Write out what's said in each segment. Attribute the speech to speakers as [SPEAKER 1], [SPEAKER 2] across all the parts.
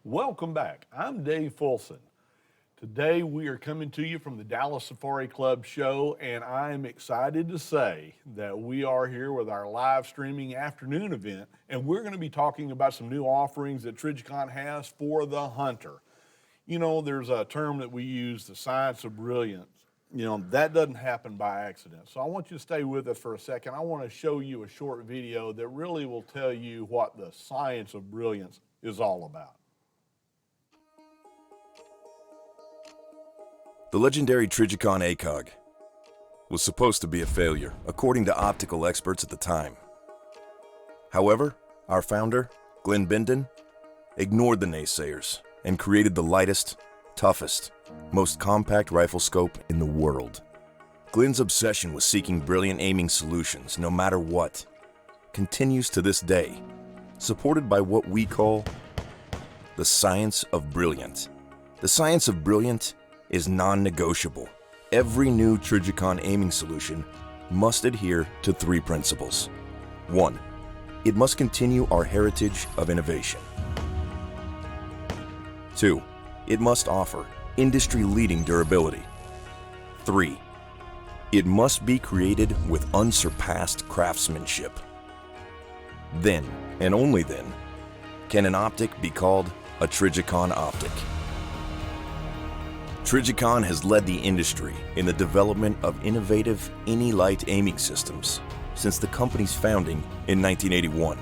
[SPEAKER 1] Welcome back. I'm Dave Fulson. Today we are coming to you from the Dallas Safari Club show, and I am excited to say that we are here with our live streaming afternoon event, and we're going to be talking about some new offerings that Trijicon has for the hunter. You know, there's a term that we use, the science of brilliance. You know, that doesn't happen by accident. So I want you to stay with us for a second. I want to show you a short video that really will tell you what the science of brilliance is all about.
[SPEAKER 2] The legendary Trijicon Acog was supposed to be a failure, according to optical experts at the time. However, our founder, Glenn Bindon, ignored the naysayers and created the lightest, toughest, most compact rifle scope in the world. Glenn's obsession with seeking brilliant aiming solutions, no matter what, continues to this day, supported by what we call the Science of Brilliance. The Science of Brilliance is non-negotiable. Every new Trijicon aiming solution must adhere to three principles. 1. It must continue our heritage of innovation. 2. It must offer industry-leading durability. 3. It must be created with unsurpassed craftsmanship. Then, and only then, can an optic be called a Trijicon optic. Trijicon has led the industry in the development of innovative any-light aiming systems since the company's founding in 1981.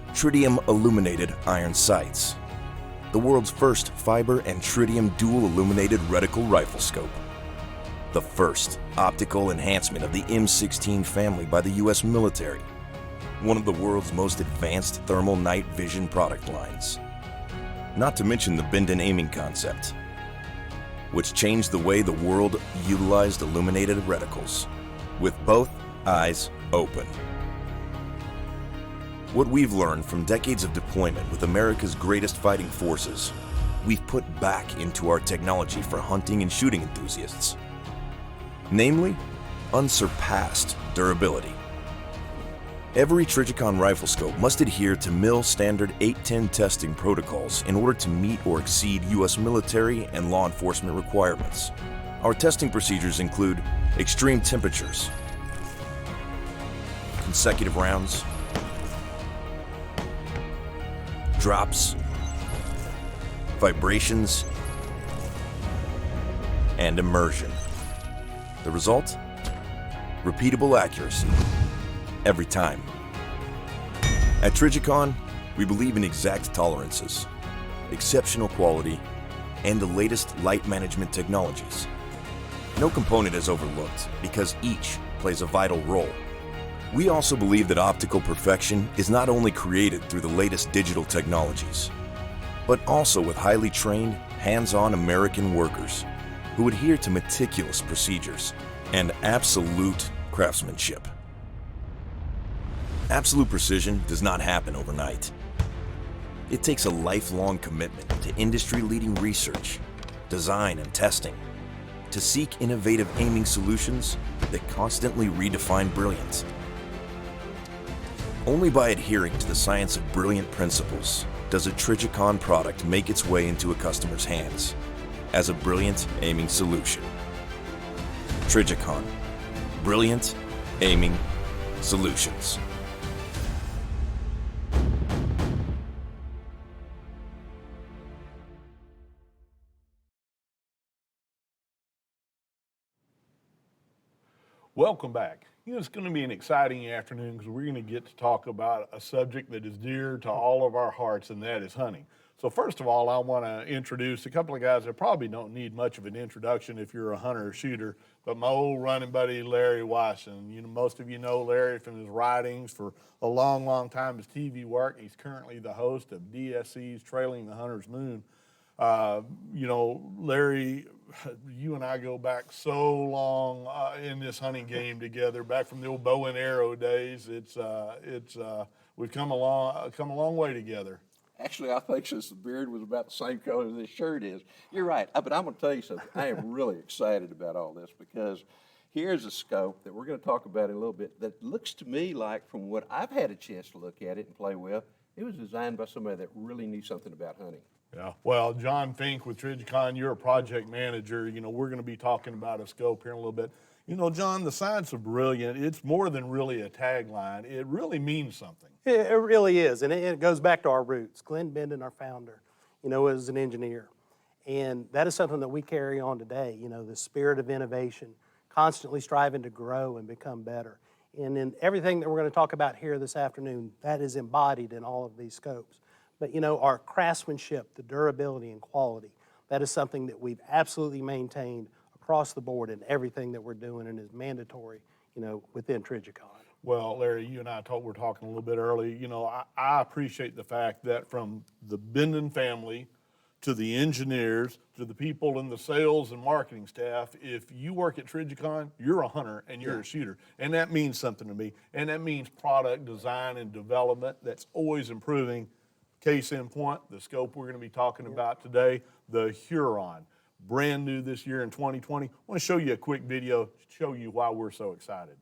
[SPEAKER 2] Tritium illuminated iron sights, the world's first fiber and tritium dual illuminated reticle rifle scope, the first optical enhancement of the M16 family by the US military, one of the world's most advanced thermal night vision product lines. Not to mention the Bindon aiming concept, which changed the way the world utilized illuminated reticles, with both eyes open. What we've learned from decades of deployment with America's greatest fighting forces, we've put back into our technology for hunting and shooting enthusiasts. Namely, unsurpassed durability. Every Trijicon rifle scope must adhere to MIL standard 810 testing protocols in order to meet or exceed US military and law enforcement requirements. Our testing procedures include extreme temperatures, consecutive rounds, drops, vibrations, and immersion. The result? Repeatable accuracy. Every time. At Trijicon, we believe in exact tolerances, exceptional quality, and the latest light management technologies. No component is overlooked because each plays a vital role. We also believe that optical perfection is not only created through the latest digital technologies, but also with highly trained, hands-on American workers who adhere to meticulous procedures and absolute craftsmanship. Absolute precision does not happen overnight. It takes a lifelong commitment to industry-leading research, design, and testing to seek innovative aiming solutions that constantly redefine brilliance. Only by adhering to the Science of Brilliant principles does a Trijicon product make its way into a customer's hands as a brilliant aiming solution. Trijicon, brilliant aiming solutions.
[SPEAKER 1] Welcome back. You know, it's going to be an exciting afternoon because we're going to get to talk about a subject that is dear to all of our hearts, and that is hunting. So first of all, I want to introduce a couple of guys that probably don't need much of an introduction if you're a hunter or shooter, but my old running buddy, Larry Wyson. You know, most of you know Larry from his writings for a long, long time, his TV work. He's currently the host of DSC's Trailing the Hunter's Moon. You know, Larry, you and I go back so long in this hunting game together, back from the old bow and arrow days. We've come a long way together.
[SPEAKER 3] Actually, I think since the beard was about the same color as this shirt is. You're right, but I'm going to tell you something. I am really excited about all this because here's a scope that we're going to talk about in a little bit that looks to me like, from what I've had a chance to look at it and play with, It was designed by somebody that really knew something about hunting.
[SPEAKER 1] Yeah, well, John Fink with Trijicon, you're a project manager. You know, we're going to be talking about a scope here in a little bit. You know, John, the Science of Brilliance, it's more than really a tagline. It really means something.
[SPEAKER 4] It really is, and it goes back to our roots. Glenn Bindon, our founder, you know, is an engineer. And that is something that we carry on today, you know, the spirit of innovation, constantly striving to grow and become better. And in everything that we're going to talk about here this afternoon, that is embodied in all of these scopes. But, you know, our craftsmanship, the durability and quality, that is something that we've absolutely maintained across the board in everything that we're doing and is mandatory, you know, within Trijicon.
[SPEAKER 1] Well, Larry, you and I were talking a little bit earlier. You know, I appreciate the fact that from the Bindon family to the engineers to the people in the sales and marketing staff, if you work at Trijicon, you're a hunter and you're a shooter. And that means something to me. And that means product design and development that's always improving. Case in point, the scope we're going to be talking about today, the Huron. Brand new this year in 2020. I want to show you a quick video to show you why we're so excited.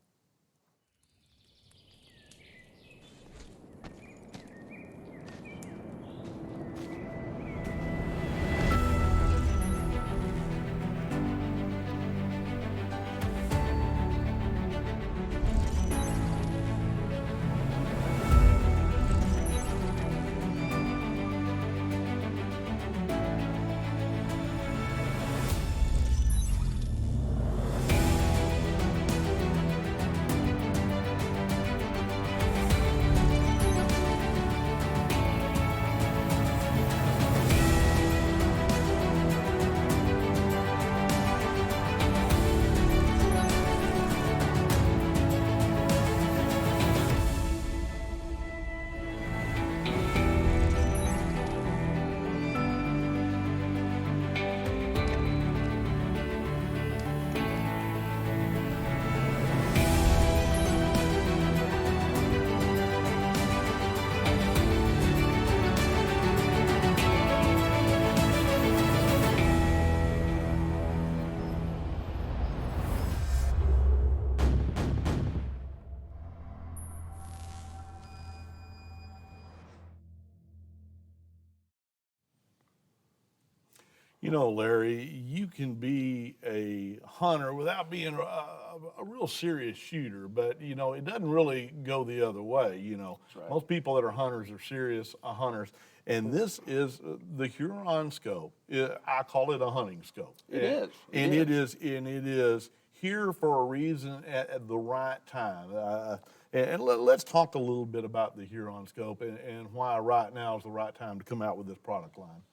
[SPEAKER 1] You know, Larry, you can be a hunter without being a real serious shooter, but, you know, it doesn't really go the other way, you know.
[SPEAKER 3] Right.
[SPEAKER 1] Most people that are hunters are serious hunters, and this is the Huron Scope. I call it a hunting scope.
[SPEAKER 3] It is.
[SPEAKER 1] And it is here for a reason at the right time. And let's talk a little bit about the Huron Scope and why right now is the right time to come out with this product line.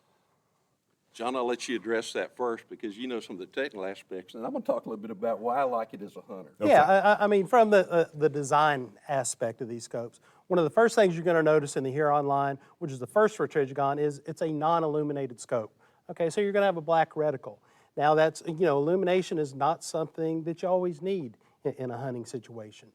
[SPEAKER 3] John, I'll let you address that first because you know some of the technical aspects, and I'm going to talk a little bit about why I like it as a hunter.
[SPEAKER 1] Okay.
[SPEAKER 4] Yeah, I mean, from the design aspect of these scopes, one of the first things you're going to notice in the Huron line, which is the first for Trijicon, is it's a non-illuminated scope. Okay, so you're going to have a black reticle. Now that's, you know, illumination is not something that you always need in a hunting situation.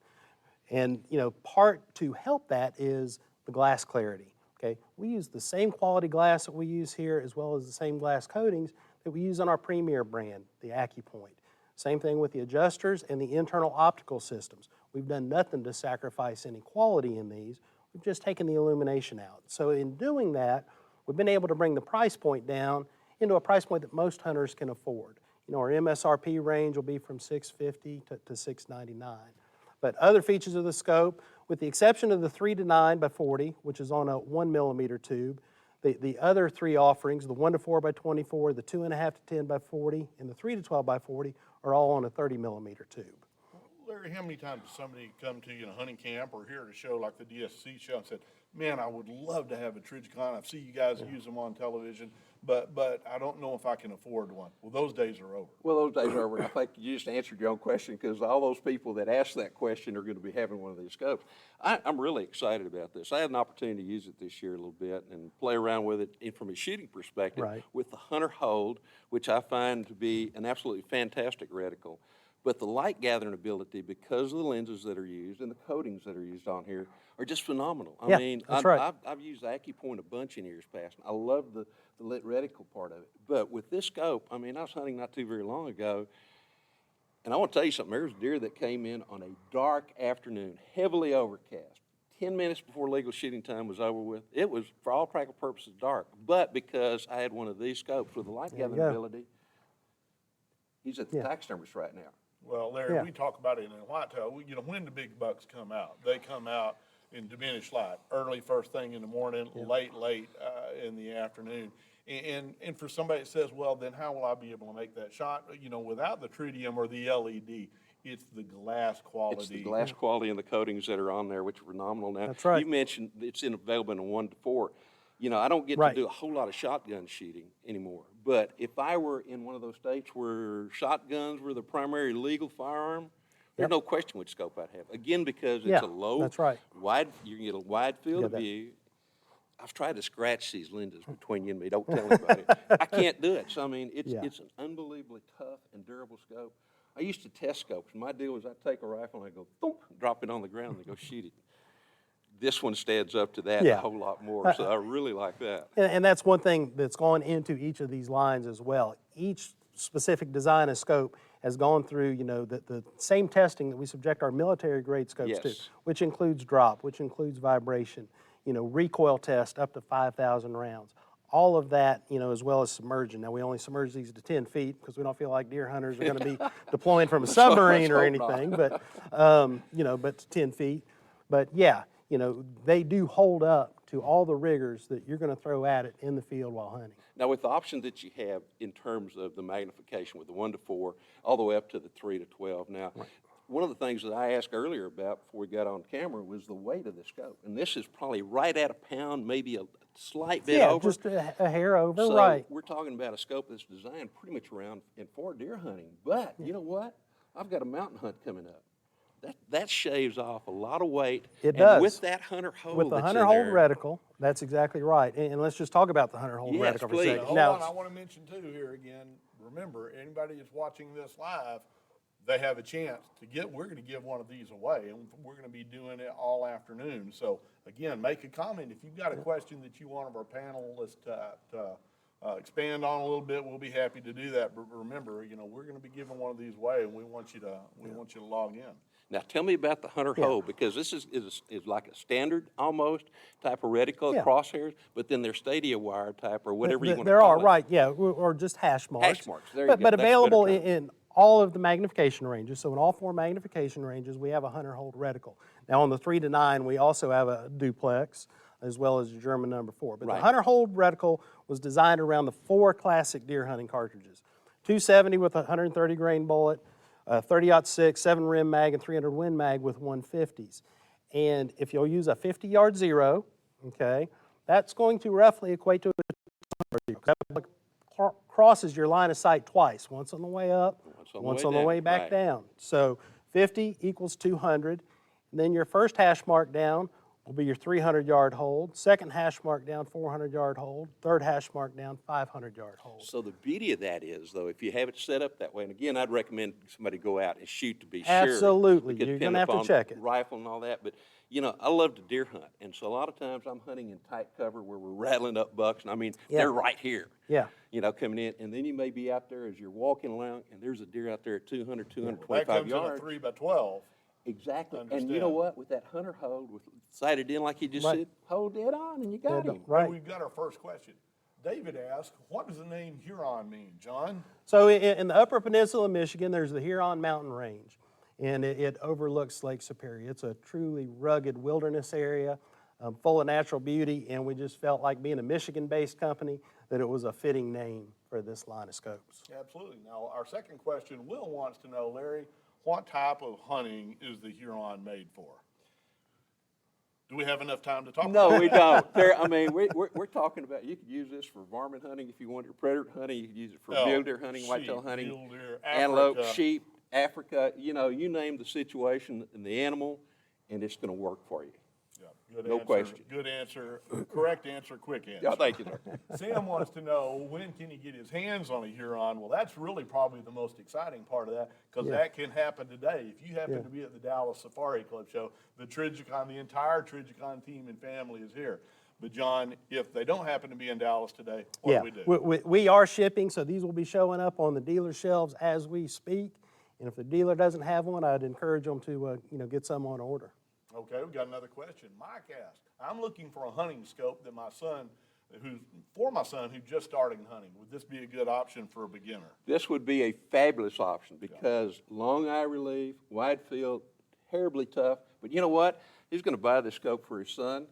[SPEAKER 4] And, you know, part to help that is the glass clarity. Okay, we use the same quality glass that we use here as well as the same glass coatings that we use on our premier brand, the Acupoint. Same thing with the adjusters and the internal optical systems. We've done nothing to sacrifice any quality in these. We've just taken the illumination out. So in doing that, we've been able to bring the price point down into a price point that most hunters can afford. You know, our MSRP range will be from $650 to $699. But other features of the scope, with the exception of the 3 to 9 by 40, which is on a 1 millimeter tube, the other three offerings, the 1 to 4 by 24, the 2.5 to 10 by 40, and the 3 to 12 by 40, are all on a 30 millimeter tube.
[SPEAKER 1] Larry, how many times does somebody come to you in a hunting camp or here at a show like the DSC show and said, man, I would love to have a Trijicon. I see you guys use them on television, but I don't know if I can afford one. Well, those days are over.
[SPEAKER 3] Well, those days are over. I think you just answered your own question because all those people that ask that question are going to be having one of these scopes. I'm really excited about this. I had an opportunity to use it this year a little bit and play around with it from a shooting perspective with the Hunter Hold, which I find to be an absolutely fantastic reticle. But the light gathering ability, because of the lenses that are used and the coatings that are used on here, are just phenomenal. I mean, I've used Acupoint a bunch in years past. I love the lit reticle part of it. But with this scope, I mean, I was hunting not too very long ago, and I want to tell you something. There was a deer that came in on a dark afternoon, heavily overcast, 10 minutes before legal shooting time was over with. It was, for all practical purposes, dark. But because I had one of these scopes with a light gathering
[SPEAKER 4] go.
[SPEAKER 3] ability, he's at the taxidermist right now.
[SPEAKER 1] Well, Larry,
[SPEAKER 4] Yeah.
[SPEAKER 1] we talk about it in whitetail. You know, when the big bucks come out, they come out in diminished light, early first thing in the morning, late in the afternoon. And for somebody that says, well, then how will I be able to make that shot? You know, without the tritium or the LED, it's the glass quality.
[SPEAKER 3] It's the glass quality and the coatings that are on there, which are phenomenal now.
[SPEAKER 4] That's right.
[SPEAKER 3] You mentioned it's available in a 1 to 4. You know, I don't get
[SPEAKER 4] Right.
[SPEAKER 3] to do a whole lot of shotgun shooting anymore. But if I were in one of those states where shotguns were the primary legal firearm, there's no question which scope I'd have. Again, because it's
[SPEAKER 4] Yeah,
[SPEAKER 3] a low,
[SPEAKER 4] that's right.
[SPEAKER 3] wide, you can get a wide field of
[SPEAKER 4] that.
[SPEAKER 3] view. I've tried to scratch these lenses between you and me. Don't tell anybody. I can't do it. So, I mean, it's an unbelievably tough and durable scope. I used to test scopes. My deal was I'd take a rifle and I'd go, thump, drop it on the ground and go shoot it. This one stands up to that a whole lot more, so I really like that.
[SPEAKER 4] And that's one thing that's gone into each of these lines as well. Each specific design of scope has gone through, you know, the same testing that we subject our military-grade scopes to,
[SPEAKER 3] Yes.
[SPEAKER 4] which includes drop, which includes vibration, you know, recoil test up to 5,000 rounds. All of that, you know, as well as submersion. Now, we only submerge these to 10 feet because we don't feel like deer hunters are going to be deploying from a submarine or
[SPEAKER 3] hope not.
[SPEAKER 4] anything, but, you know, but to 10 feet. But yeah, you know, they do hold up to all the rigors that you're going to throw at it in the field while hunting.
[SPEAKER 3] Now, with the options that you have in terms of the magnification with the 1 to 4, all the way up to the 3 to 12. Now, one of the things that I asked earlier about before we got on camera was the weight of the scope. And this is probably right at a pound, maybe a slight bit over.
[SPEAKER 4] Just a hair over,
[SPEAKER 3] So
[SPEAKER 4] right.
[SPEAKER 3] we're talking about a scope that's designed pretty much around and for deer hunting. But you know what? I've got a mountain hunt coming up. That shaves off a lot of weight.
[SPEAKER 4] It does.
[SPEAKER 3] And with that hunter hold
[SPEAKER 4] With the
[SPEAKER 3] that's
[SPEAKER 4] hunter
[SPEAKER 3] in
[SPEAKER 4] hold
[SPEAKER 3] there,
[SPEAKER 4] reticle, that's exactly right. And let's just talk about the hunter hold
[SPEAKER 3] Yes,
[SPEAKER 4] reticle for a
[SPEAKER 3] please.
[SPEAKER 4] second.
[SPEAKER 1] Hold
[SPEAKER 4] Now,
[SPEAKER 1] on, I want to mention too here again, remember, anybody that's watching this live, they have a chance to get, we're going to give one of these away, and we're going to be doing it all afternoon. So again, make a comment. If you've got a question that you want of our panelists to expand on a little bit, we'll be happy to do that. But remember, you know, we're going to be giving one of these away, and we want you to log in.
[SPEAKER 3] Now, tell me about the hunter hold, because this is like a standard almost type of reticle, crosshairs, but then there's stadia wire type or whatever you want to
[SPEAKER 4] there
[SPEAKER 3] call
[SPEAKER 4] are,
[SPEAKER 3] it.
[SPEAKER 4] right, yeah, or just hash marks.
[SPEAKER 3] Hash marks, there you
[SPEAKER 4] But
[SPEAKER 3] go. That's a better
[SPEAKER 4] available
[SPEAKER 3] term.
[SPEAKER 4] in all of the magnification ranges. So in all 4 magnification ranges, we have a hunter hold reticle. Now on the 3 to 9, we also have a duplex as well as a German number 4. But the hunter hold reticle was designed around the 4 classic deer hunting cartridges. 270 with a 130 grain bullet, 30-06, 7 rim mag, and 300 Win mag with 150s. And if you'll use a 50-yard zero, okay, that's going to roughly equate to that crosses your line of sight twice, once on the way up, once on the way back down. So 50 equals 200. And then your first hash mark down will be your 300-yard hold. Second hash mark down, 400-yard hold. Third hash mark down, 500-yard hold.
[SPEAKER 3] So the beauty of that is, though, if you have it set up that way, and again, I'd recommend somebody go out and shoot to be sure.
[SPEAKER 4] Absolutely.
[SPEAKER 3] Because
[SPEAKER 4] You're
[SPEAKER 3] depending
[SPEAKER 4] gonna have to
[SPEAKER 3] upon
[SPEAKER 4] check it.
[SPEAKER 3] Rifle and all that, but you know, I love to deer hunt, and so a lot of times I'm hunting in tight cover where we're rattling up bucks, and I mean, they're right here.
[SPEAKER 4] Yeah.
[SPEAKER 3] You know, coming in, and then you may be out there as you're walking along, and there's a deer out there at 200,
[SPEAKER 1] That
[SPEAKER 3] 225
[SPEAKER 1] comes in a
[SPEAKER 3] yards.
[SPEAKER 1] 3 by 12.
[SPEAKER 3] Exactly. And you
[SPEAKER 1] Understand.
[SPEAKER 3] know what? With that hunter hold, with sighted in like you just said, hold dead on, and you got him.
[SPEAKER 4] Right.
[SPEAKER 1] We've got our first question. David asked, what does the name Huron mean, John?
[SPEAKER 4] So in the Upper Peninsula of Michigan, there's the Huron Mountain Range, and it overlooks Lake Superior. It's a truly rugged wilderness area, full of natural beauty, and we just felt like being a Michigan-based company that it was a fitting name for this line of scopes.
[SPEAKER 1] Absolutely. Now, our second question, Will wants to know, Larry, what type of hunting is the Huron made for? Do we have enough time to talk about
[SPEAKER 3] No,
[SPEAKER 1] that?
[SPEAKER 3] we don't. I mean, we're talking about, you could use this for varmint hunting if you wanted, predator hunting, you could use it for
[SPEAKER 1] Oh,
[SPEAKER 3] mule deer hunting,
[SPEAKER 1] sheep,
[SPEAKER 3] whitetail hunting,
[SPEAKER 1] mule deer,
[SPEAKER 3] antelope,
[SPEAKER 1] Africa.
[SPEAKER 3] sheep, Africa, you know, you name the situation and the animal, and it's gonna work for you.
[SPEAKER 1] Yeah, good
[SPEAKER 3] No
[SPEAKER 1] answer,
[SPEAKER 3] question.
[SPEAKER 1] Good answer, correct answer, quick answer.
[SPEAKER 3] Yeah, thank you, sir.
[SPEAKER 1] Sam wants to know, when can he get his hands on a Huron? Well, that's really probably the most exciting part of that, because that can happen today. If you happen to be at the Dallas Safari Club show, the entire Trijicon team and family is here. But John, if they don't happen to be in Dallas today, what do we do?
[SPEAKER 4] We are shipping, so these will be showing up on the dealer shelves as we speak. And if the dealer doesn't have one, I'd encourage them to get some on order.
[SPEAKER 1] Okay, we got another question. Mike asked, I'm looking for a hunting scope that my son who just started hunting. Would this be a good option for a beginner?
[SPEAKER 3] This would be a fabulous option because long eye relief, wide field, terribly tough. But you know what? He's going to buy this scope for his son.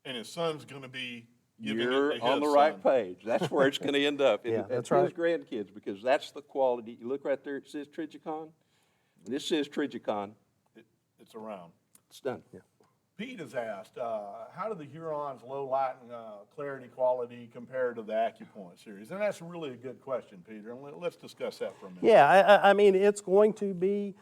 [SPEAKER 1] And his son's going to be giving
[SPEAKER 3] You're
[SPEAKER 1] it to
[SPEAKER 3] on
[SPEAKER 1] his
[SPEAKER 3] the right
[SPEAKER 1] son.
[SPEAKER 3] page. That's where it's going to end up.
[SPEAKER 4] Yeah,
[SPEAKER 3] And
[SPEAKER 4] that's
[SPEAKER 3] his
[SPEAKER 4] right.
[SPEAKER 3] grandkids, because that's the quality. You look right there, it says Trijicon. And this says Trijicon.
[SPEAKER 1] It's around.
[SPEAKER 3] It's done. Yeah.
[SPEAKER 1] Pete has asked, how do the Hurons low light and clarity quality compare to the Acupoint series? And that's really a good question, Peter. And let's discuss that for a minute.
[SPEAKER 4] Yeah, I mean, it's going to be,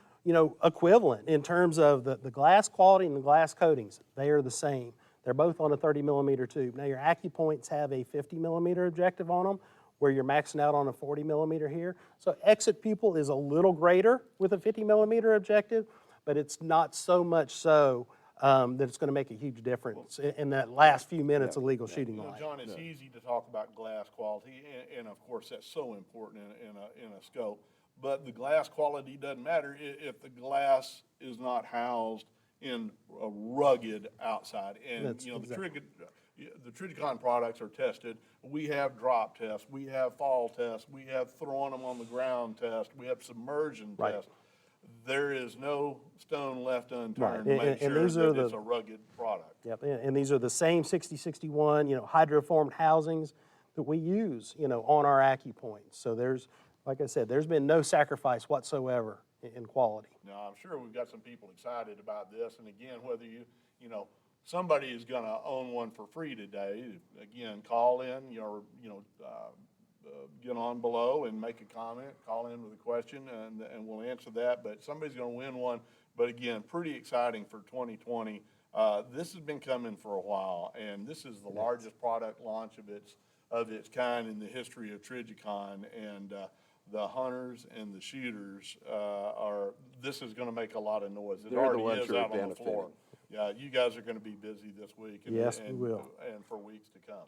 [SPEAKER 4] equivalent in terms of the glass quality and the glass coatings. They are the same. They're both on a 30 millimeter tube. Now your Acupoints have a 50 millimeter objective on them, where you're maxing out on a 40 millimeter here. So exit pupil is a little greater with a 50 millimeter objective, but it's not so much so that it's going to make a huge difference in that last few minutes of legal shooting light.
[SPEAKER 1] John, it's easy to talk about glass quality, and of course that's so important in a scope. But the glass quality doesn't matter if the glass is not housed in a rugged outside. And
[SPEAKER 4] That's
[SPEAKER 1] exactly. The Trijicon products are tested. We have drop tests. We have fall tests. We have throwing them on the ground test. We have submersion tests. There is no stone left unturned to make sure that it's a rugged product.
[SPEAKER 4] Yep, and these are the same 6061, hydroformed housings that we use, on our Acupoints. So there's, like I said, there's been no sacrifice whatsoever in quality.
[SPEAKER 1] Now, I'm sure we've got some people excited about this. And again, whether somebody is going to own one for free today, again, call in, get on below and make a comment, call in with a question, and we'll answer that. But somebody's going to win one. But again, pretty exciting for 2020. This has been coming for a while, and this is the largest product launch of its kind in the history of Trijicon. And the hunters and the shooters this is going to make a lot of noise. It
[SPEAKER 3] They're the
[SPEAKER 1] already
[SPEAKER 3] ones
[SPEAKER 1] is
[SPEAKER 3] who are
[SPEAKER 1] out on the floor.
[SPEAKER 3] benefiting.
[SPEAKER 1] Yeah, you guys are going to be busy this week.
[SPEAKER 4] Yes, we will.
[SPEAKER 1] And for weeks to come.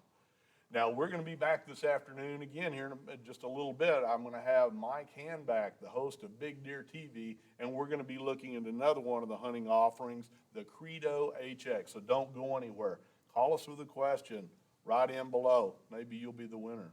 [SPEAKER 1] Now, we're going to be back this afternoon again here in just a little bit. I'm going to have Mike Hanback, the host of Big Deer TV, and we're going to be looking at another one of the hunting offerings, the Credo HX. So don't go anywhere. Call us with a question. Write in below. Maybe you'll be the winner.